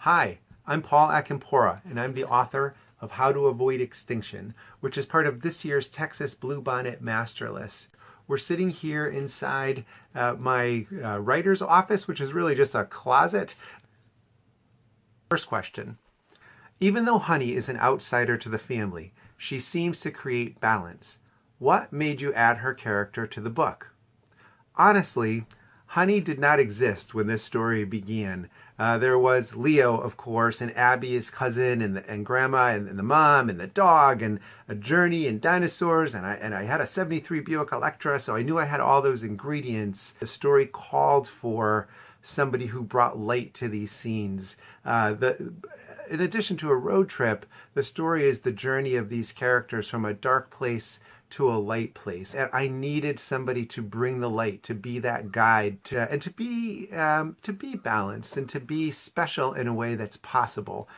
Hi, I'm Paul Acampora, and I'm the author of How to Avoid Extinction, which is part of this year's Texas Bluebonnet Master List. We're sitting here inside my writer's office, which is really just a closet. First question. Even though Honey is an outsider to the family, she seems to create balance. What made you add her character to the book? Honestly, Honey did not exist when this story began. There was Leo, of course, and Abby, his cousin, and Grandma, and the mom, and the dog, and a journey, and dinosaurs, and I had a '73 Buick Electra, so I knew I had all those ingredients. The story called for somebody who brought light to these scenes. In addition to a road trip, the story is the journey of these characters from a dark place to a light place. And I needed somebody to bring the light, to be that guide, and to be balanced and to be special in a way that's possible.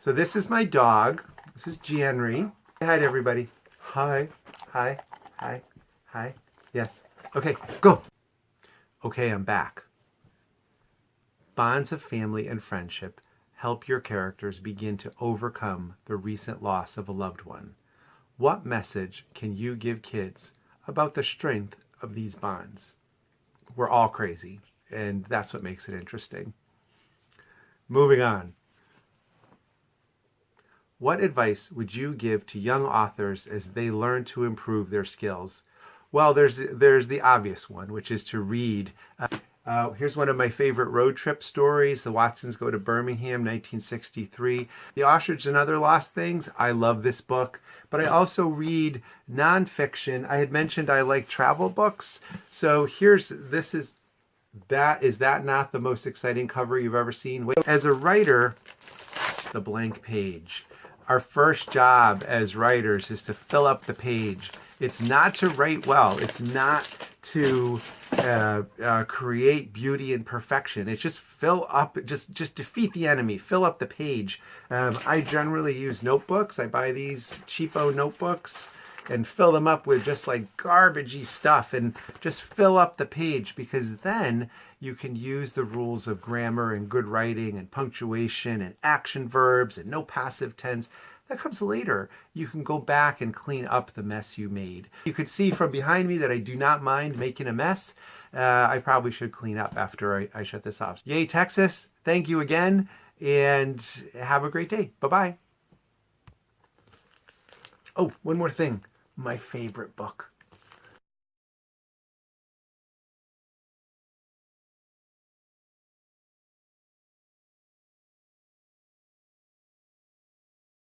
So this is my dog. This is Janry. Hi to everybody. Hi, hi, hi, hi. Yes. Okay, go. Okay, I'm back. Bonds of family and friendship help your characters begin to overcome the recent loss of a loved one. What message can you give kids about the strength of these bonds? We're all crazy, and that's what makes it interesting. Moving on. What advice would you give to young authors as they learn to improve their skills? Well, there's the obvious one, which is to read. Here's one of my favorite road trip stories. The Watsons Go to Birmingham, 1963. The Ostrich and Other Lost Things. I love this book. But I also read nonfiction. I had mentioned I like travel books. So is that not the most exciting cover you've ever seen? As a writer, the blank page. Our first job as writers is to fill up the page. It's not to write well. It's not to create beauty and perfection. It's just fill up, just defeat the enemy, fill up the page. I generally use notebooks. I buy these cheapo notebooks and fill them up with just like garbagey stuff and just fill up the page, because then you can use the rules of grammar and good writing and punctuation and action verbs and no passive tense. That comes later. You can go back and clean up the mess you made. You could see from behind me that I do not mind making a mess. I probably should clean up after I shut this off. Yay, Texas. Thank you again, and have a great day. Bye-bye. Oh, one more thing. My favorite book.